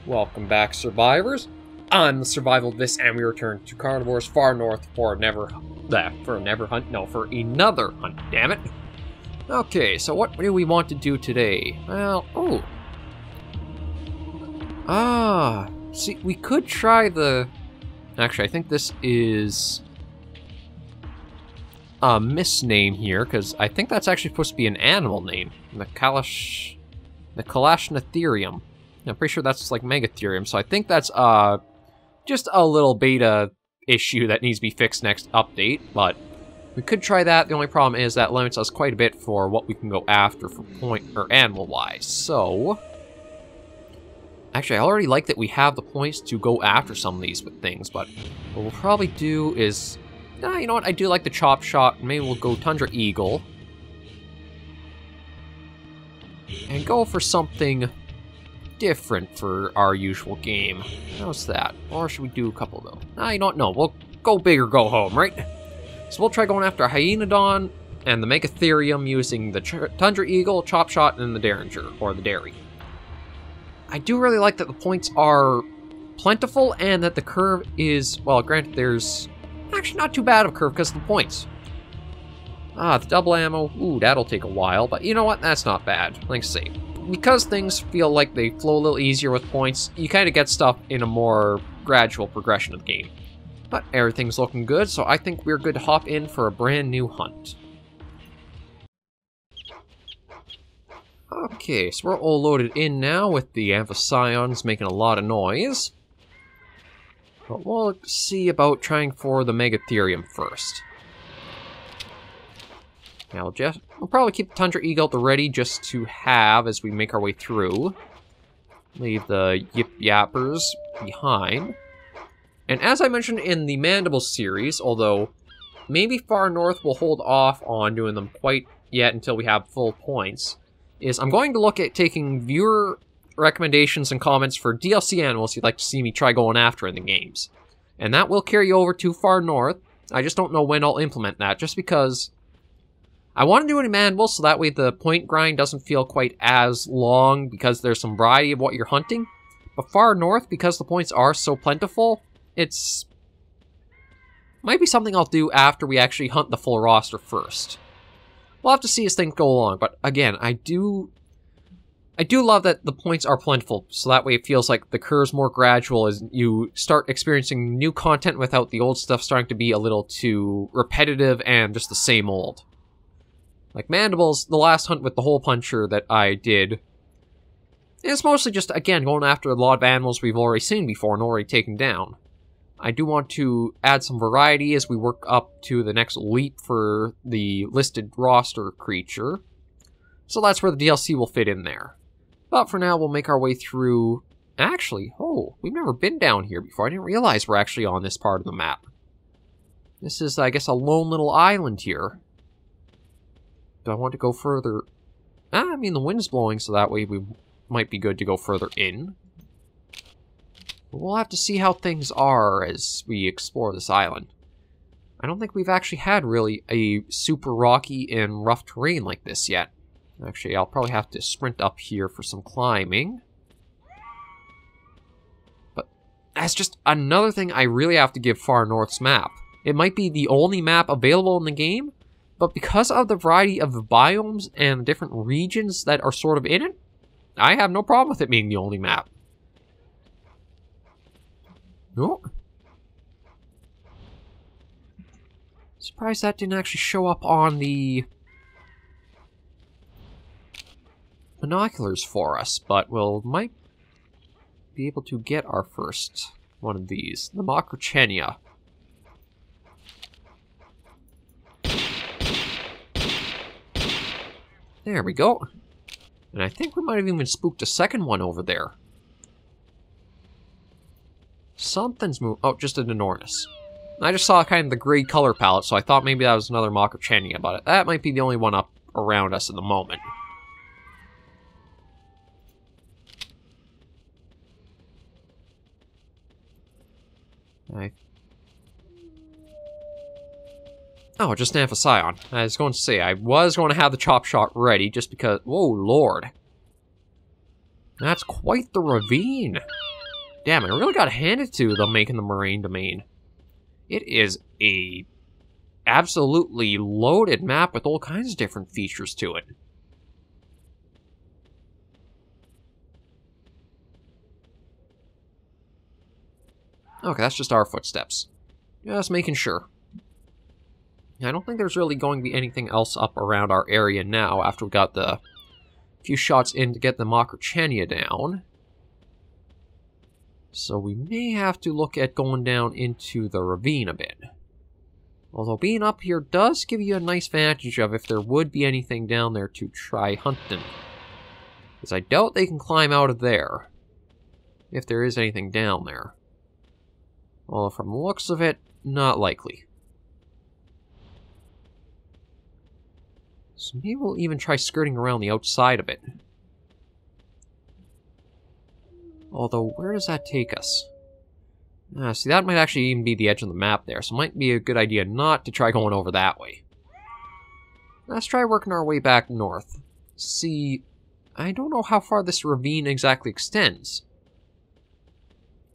Welcome back, survivors. I'm the SurvivalVis, and we return to Carnivores far north for another hunt. Damn it. Okay, so what do we want to do today? Well, see, we could try the. Actually, I think this is a misname here, because I think that's actually supposed to be an animal name. The Megatherium. I'm pretty sure that's like Megatherium, so I think that's just a little beta issue that needs to be fixed next update, but we could try that. The only problem is that limits us quite a bit for what we can go after for point or animal-wise. So actually, I already like that we have the points to go after some of these with things, but what we'll probably do is, you know what, I do like the chop shot. Maybe we'll go Tundra Eagle and go for something different for our usual game. How's that? Or should we do a couple though? You know what? No, we'll go big or go home, right? So we'll try going after Hyenodon and the Megatherium using the Tundra Eagle, Chop Shot, and the Derringer, or the Dairy. I do really like that the points are plentiful and that the curve is, well, granted, there's actually not too bad of a curve because of the points. The double ammo, ooh, that'll take a while, but you know what? That's not bad. Let's see. Because things feel like they flow a little easier with points, you kind of get stuff in a more gradual progression of the game. But everything's looking good, so I think we're good to hop in for a brand new hunt. Okay, so we're all loaded in now with the Amphiscions making a lot of noise. But we'll see about trying for the Megatherium first. Now, we'll probably keep the Tundra Eagle at the ready just to have as we make our way through. Leave the Yip Yappers behind. And as I mentioned in the Mandible series, although maybe far north will hold off on doing them quite yet until we have full points, is I'm going to look at taking viewer recommendations and comments for DLC animals you'd like to see me try going after in the games. And that will carry over to far north. I just don't know when I'll implement that, just because I want to do it in Mandible, so that way the point grind doesn't feel quite as long, because there's some variety of what you're hunting. But far north, because the points are so plentiful, it's might be something I'll do after we actually hunt the full roster first. We'll have to see as things go along, but again, I do love that the points are plentiful, so that way it feels like the curve's more gradual as you start experiencing new content without the old stuff starting to be a little too repetitive and just the same old. Like Mandibles, the last hunt with the hole puncher that I did, it's mostly just, again, going after a lot of animals we've already seen before and already taken down. I do want to add some variety as we work up to the next leap for the listed roster creature. So that's where the DLC will fit in there. But for now, we'll make our way through. Actually, we've never been down here before. I didn't realize we're actually on this part of the map. This is, I guess, a lone little island here. Do I want to go further? I mean, the wind's blowing, so that way we might be good to go further in. But we'll have to see how things are as we explore this island. I don't think we've actually had really a super rocky and rough terrain like this yet. Actually, I'll probably have to sprint up here for some climbing. But that's just another thing I really have to give Far North's map. It might be the only map available in the game, but because of the variety of the biomes and the different regions that are sort of in it, I have no problem with it being the only map. No. Surprised that didn't actually show up on the binoculars for us, but might be able to get our first one of these. The Macrochenia. There we go. And I think we might have even spooked a second one over there. Something's moving. Oh, just an enormous. I just saw kind of the gray color palette, so I thought maybe that was another Macrochenia, but that might be the only one up around us at the moment. Oh, just an Amphission. I was going to say, I was going to have the chop shot ready just because... Whoa, Lord. That's quite the ravine. damn, I really gotta hand it to them making the Moraine Domain. It is a absolutely loaded map with all kinds of different features to it. Okay, that's just our footsteps. Just making sure. I don't think there's really going to be anything else up around our area now after we got the few shots in to get the Mega-HP-Therium down. So we may have to look at going down into the ravine a bit. Although being up here does give you a nice vantage of if there would be anything down there to try hunting. Because I doubt they can climb out of there. If there is anything down there. Well, from the looks of it, not likely. So maybe we'll even try skirting around the outside of it. Although, where does that take us? See, that might actually even be the edge of the map there, so it might be a good idea not to try going over that way. Let's try working our way back north. See, I don't know how far this ravine exactly extends.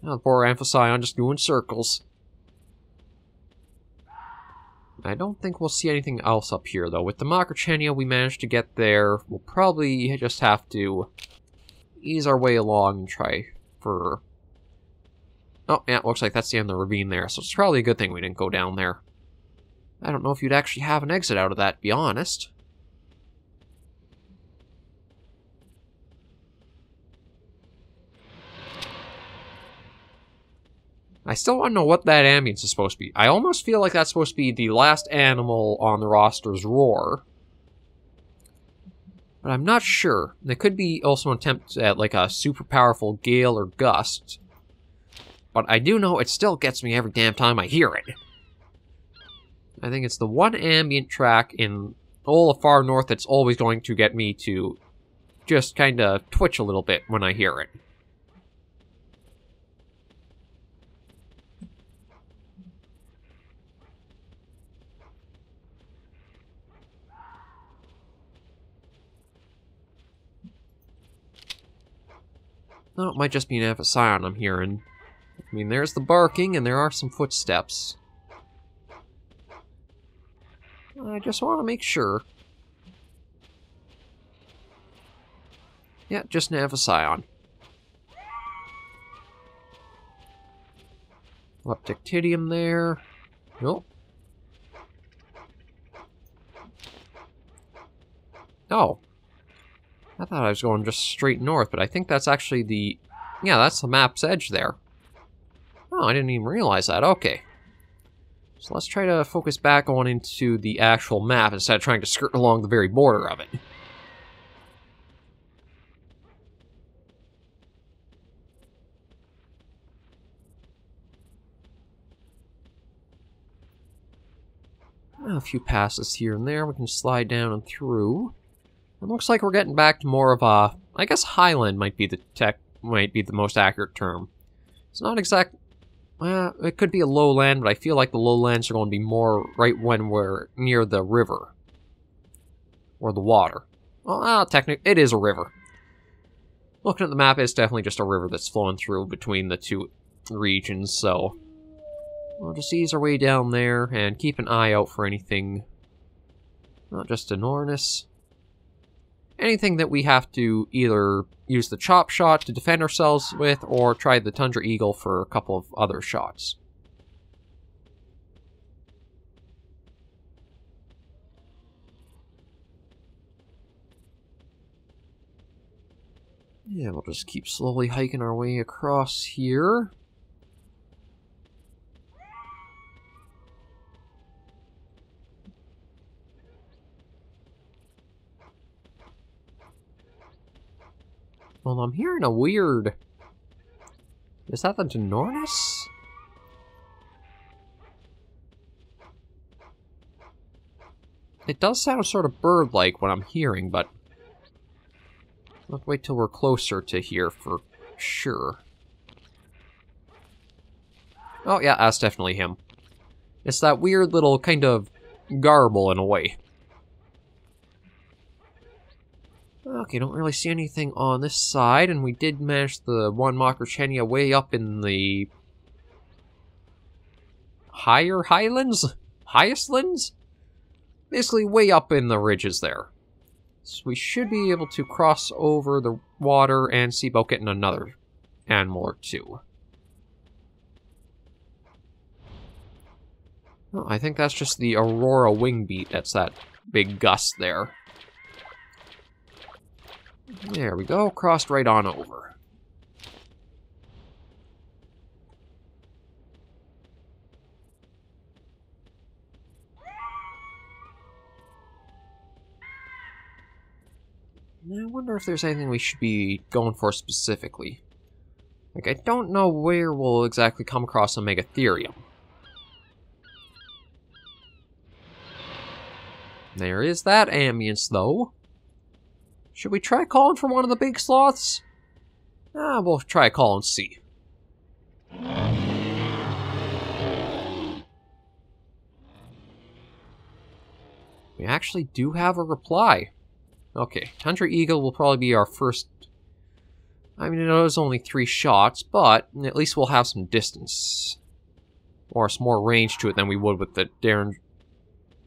Poor Amphision just doing circles. I don't think we'll see anything else up here, though. With the Mega-HP-Therium we managed to get there, we'll probably just have to ease our way along and try for... Oh, yeah, looks like that's the end of the ravine there, so it's probably a good thing we didn't go down there. I don't know if you'd actually have an exit out of that, to be honest. I still want to know what that ambience is supposed to be. I almost feel like that's supposed to be the last animal on the roster's roar. But I'm not sure. There could be also an attempt at like a super powerful gale or gust. But I do know it still gets me every damn time I hear it. I think it's the one ambient track in all of Far North that's always going to get me to just kind of twitch a little bit when I hear it. No, it might just be an Amphision I'm hearing. I mean, there's the barking, and there are some footsteps. I just want to make sure. Yeah, just an Amphision. Aptly there. Nope. Oh. I thought I was going just straight north, but I think that's actually the... Yeah, that's the map's edge there. Oh, I didn't even realize that. Okay. So let's try to focus back on into the actual map instead of trying to skirt along the very border of it. A few passes here and there. We can slide down and through. It looks like we're getting back to more of a... I guess highland might be the most accurate term. It's not exact... it could be a lowland, but I feel like the lowlands are going to be more right when we're near the river. Or the water. Well, technically, it is a river. Looking at the map, it's definitely just a river that's flowing through between the two regions, so... We'll just ease our way down there and keep an eye out for anything. Not just enormous. Anything that we have to either use the chop shot to defend ourselves with, or try the Tundra Eagle for a couple of other shots. Yeah, we'll just keep slowly hiking our way across here. Well, I'm hearing a weird... Is that the Denornis? It does sound sort of bird-like what I'm hearing, but... Let's wait till we're closer to here for sure. Oh yeah, that's definitely him. It's that weird little kind of garble in a way. Okay, don't really see anything on this side, and we did manage the one Macrauchenia way up in the higher highlands? Highest lands? Basically way up in the ridges there. So we should be able to cross over the water and see about getting another animal or two. Oh, I think that's just the Aurora wingbeat. That's that big gust there. There we go, crossed right on over. Now, I wonder if there's anything we should be going for specifically. Like, I don't know where we'll exactly come across a Megatherium. There is that ambience, though. Should we try calling for one of the big sloths? We'll try calling C. We actually do have a reply. Okay, Tundra Eagle will probably be our first... I mean, it was only 3 shots, but at least we'll have some distance. Or some more range to it than we would with the Derringer.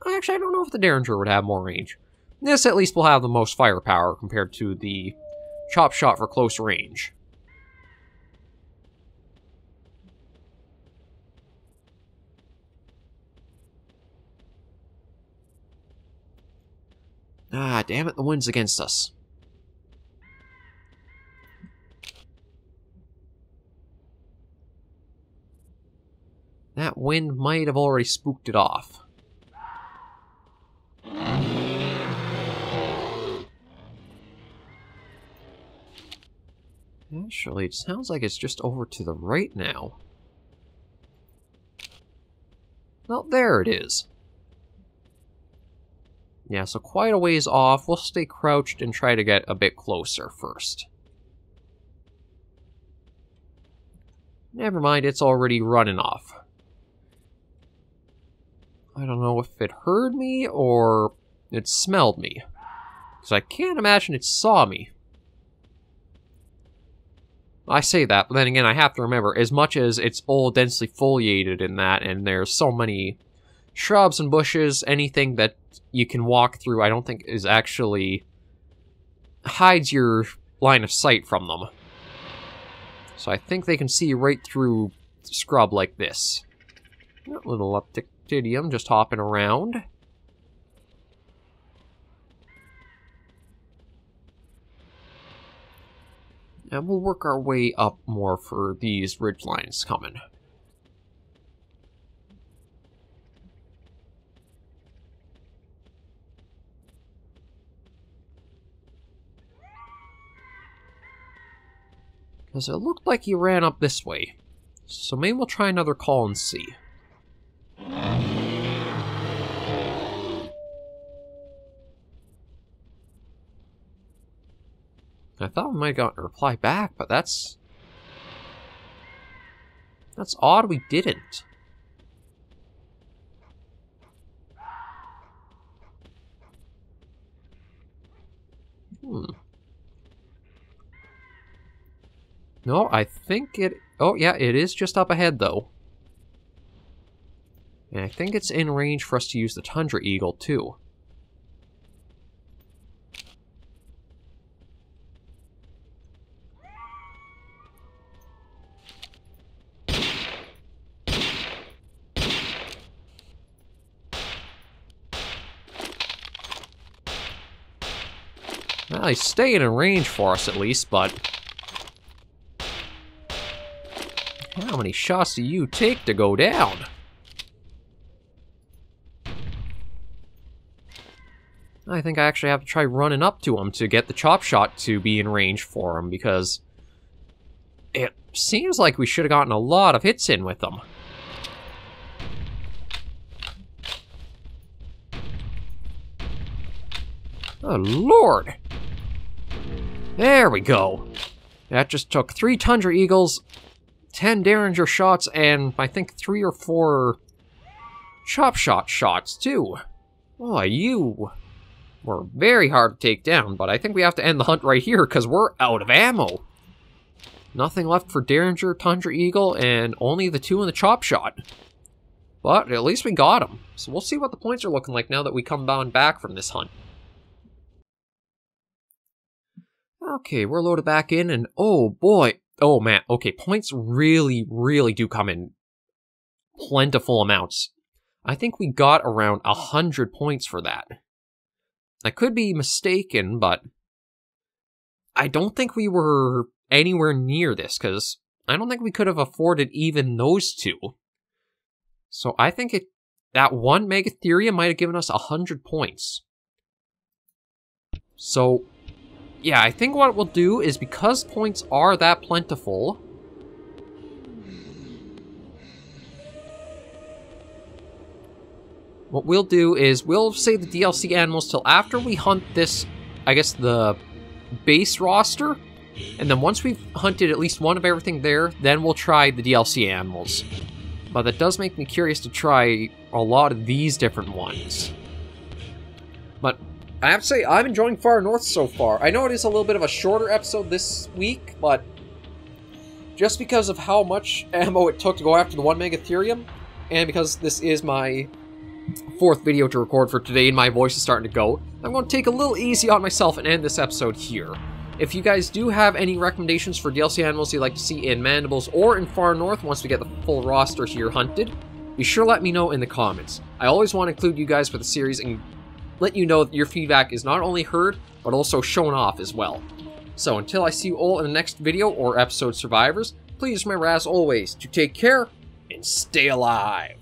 Actually, I don't know if the Derringer would have more range. This at least will have the most firepower compared to the chop shot for close range. Ah, damn it, the wind's against us. That wind might have already spooked it off. Actually, it sounds like it's just over to the right now. Well, there it is. Yeah, so quite a ways off. We'll stay crouched and try to get a bit closer first. Never mind, it's already running off. I don't know if it heard me or it smelled me. Because I can't imagine it saw me. I say that, but then again, I have to remember, as much as it's all densely foliated in that, and there's so many shrubs and bushes, anything that you can walk through, I don't think is actually hides your line of sight from them. So I think they can see right through scrub like this. A little aptly just hopping around. And we'll work our way up more for these ridge lines coming. Because it looked like he ran up this way. So maybe we'll try another call and see. I thought we might have gotten a reply back, but that's odd we didn't. No, I think it... Oh, yeah, it is just up ahead, though. And I think it's in range for us to use the Tundra Eagle, too. Well, he's staying in range for us, at least, but... How many shots do you take to go down? I think I actually have to try running up to him to get the chop shot to be in range for him, because... it seems like we should have gotten a lot of hits in with them. Oh, Lord! There we go. That just took 3 Tundra Eagles, 10 Derringer shots, and I think 3 or 4 chop shot shots, too. Oh, you were very hard to take down, but I think we have to end the hunt right here because we're out of ammo. Nothing left for Derringer, Tundra Eagle, and only the 2 in the chop shot. But at least we got them. So we'll see what the points are looking like now that we come back from this hunt. Okay, we're loaded back in, and oh boy. Oh man, okay, points really, really do come in plentiful amounts. I think we got around 100 points for that. I could be mistaken, but I don't think we were anywhere near this, because I don't think we could have afforded even those 2. So I think that one Megatherium might have given us 100 points. So, yeah, I think what we'll do is, because points are that plentiful, what we'll do is we'll save the DLC animals till after we hunt this, I guess, the base roster. And then once we've hunted at least one of everything there, then we'll try the DLC animals. But that does make me curious to try a lot of these different ones. But I have to say, I'm enjoying Far North so far. I know it is a little bit of a shorter episode this week, but just because of how much ammo it took to go after the one Megatherium, and because this is my 4th video to record for today and my voice is starting to go, I'm going to take a little easy on myself and end this episode here. If you guys do have any recommendations for DLC animals you'd like to see in Mandibles or in Far North once we get the full roster here hunted, be sure to let me know in the comments. I always want to include you guys for the series and let you know that your feedback is not only heard, but also shown off as well. So until I see you all in the next video or episode, survivors, please remember as always to take care and stay alive.